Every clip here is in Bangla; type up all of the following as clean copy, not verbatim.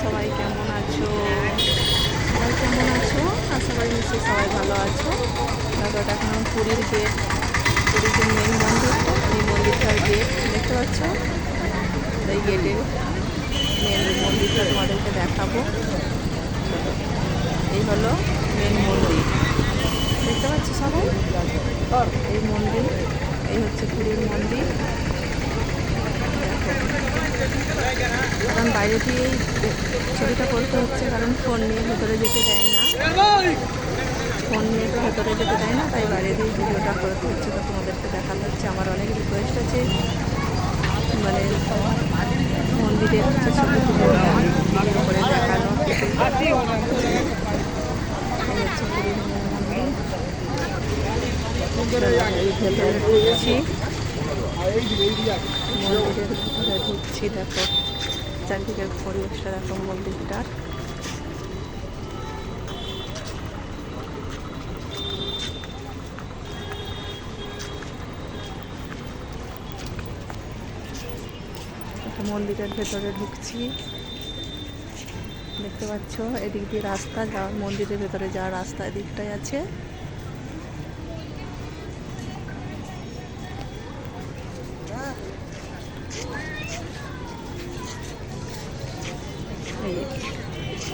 সবাই কেমন আছো? সবাই কেমন আছো? আশা করি নিশ্চয়ই সবাই ভালো আছো। দেখো এটা এখন পুরীর গেট, পুরীর যে মেন মন্দিরটা, এই মন্দিরটার গেট দেখতে পাচ্ছ। এই গেটের মেন মন্দিরটা তোমাদেরকে দেখাবো। এই হলো মেন মন্দির, দেখতে পাচ্ছ সবাই। এই মন্দির, এই হচ্ছে পুরীর মন্দির। কারণ বাইরে দিয়েই ছবিটা করতে হচ্ছে, কারণ ফোন নিয়ে ভেতরে যেতে দেয় না, ফোন নিয়ে তো ভেতরে যেতে দেয় না, তাই বাইরে দিয়ে ভিডিওটা করতে হচ্ছে। তো তোমাদেরকে দেখানো হচ্ছে। আমার অনেক রিকোয়েস্ট আছে, মানে মন্দিরের হচ্ছে ছবি তুলে ভিডিও করে দেখানো। এই হচ্ছে পুরীর মন্দির। এই ভেতরে ঢুকছি, মন্দিরের ভিতরে ঢুকছি। দেখো চারদিকের পরিবেশটা দেখো মন্দিরটার। মন্দিরের ভেতরে ঢুকছি, দেখতে পাচ্ছ। এদিক দিয়ে রাস্তা যাওয়ার, মন্দিরের ভেতরে যাওয়ার রাস্তা এদিকটাই আছে।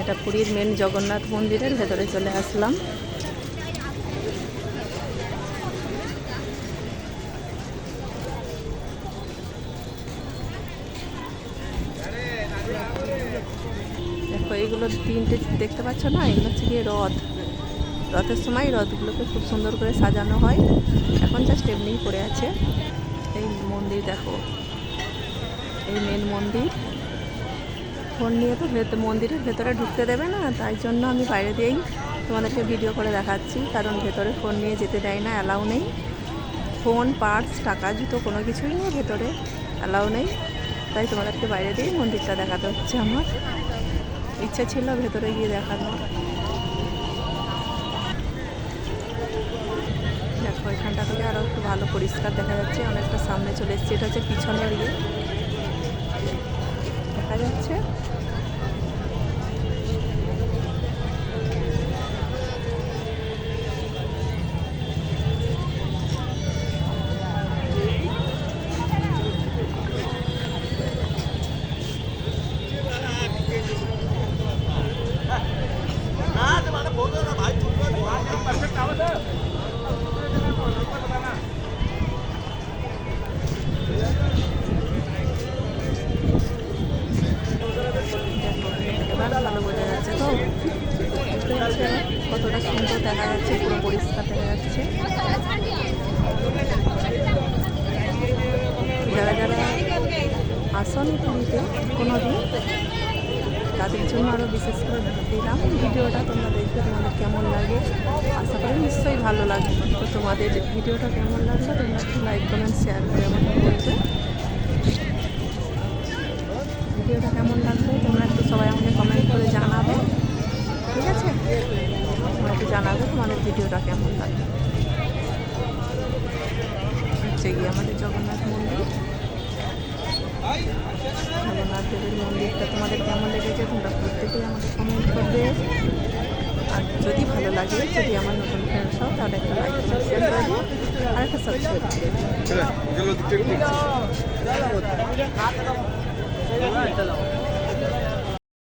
এটা পুরীর মেন জগন্নাথ মন্দিরের ভেতরে চলে আসলাম। দেখো এইগুলো তিনটে দেখতে পাচ্ছ না, এগুলো হচ্ছে গিয়ে রথ। রথের সময় রথগুলোকে খুব সুন্দর করে সাজানো হয়। এখন জাস্ট এমনিই পড়ে আছে। এই মন্দির দেখো, এই মেন মন্দির। ফোন নিয়ে তো মন্দিরের ভেতরে ঢুকতে দেবে না, তাই জন্য আমি বাইরে দিয়েই তোমাদেরকে ভিডিও করে দেখাচ্ছি। কারণ ভেতরে ফোন নিয়ে যেতে দেয় না, অ্যালাউ নেই। ফোন, পার্স, টাকা, জুতো কোনো কিছুই নেই ভেতরে, অ্যালাউ নেই। তাই তোমাদেরকে বাইরে দিয়েই মন্দিরটা দেখাতে হচ্ছে। আমার ইচ্ছা ছিল ভেতরে গিয়ে দেখানোর। দেখো এখানটা থেকে আরও একটু ভালো পরিষ্কার দেখা যাচ্ছে। অনেকটা সামনে চলে এসেছে। এটা হচ্ছে পিছনের ইয়ে, দেখা যাচ্ছে। ভালো বোঝা যাচ্ছে তো, বুঝতে পারছি কতটা সুন্দর দেখা যাচ্ছে, পুরো পরিষ্কার দেখা যাচ্ছে। যারা যারা আসেনি পুরীতে কোনো দিন, তাদের জন্য আরও বিশেষ করে দিলাম ভিডিওটা। তোমরা দেখবে তোমাদের কেমন লাগে। আশা করি নিশ্চয়ই ভালো লাগবে। তো তোমাদের ভিডিওটা কেমন লাগবে তোমরা একটু লাইক, কমেন্ট, শেয়ার করে আমাকে বলবে। ভিডিওটা কেমন লাগবে তোমরা একটু সবাই আমাকে কমেন্ট করে জানাবে, ঠিক আছে? তোমরা একটু জানাবে তোমাদের ভিডিওটা কেমন লাগবে। হচ্ছে গিয়ে আমাদের জগন্নাথ মন্দির, জগন্নাথ দেবের মন্দিরটা তোমাদের কেমন লেগেছে তোমরা প্রত্যেকেই আমাকে কমেন্ট করবে। আর যদি ভালো লাগে, যদি আমার নতুন ফ্রেন্ডস হও, তাহলে একটা লাইক, শেয়ার করে দিও, আর একটা সাবস্ক্রাইব করে দিও।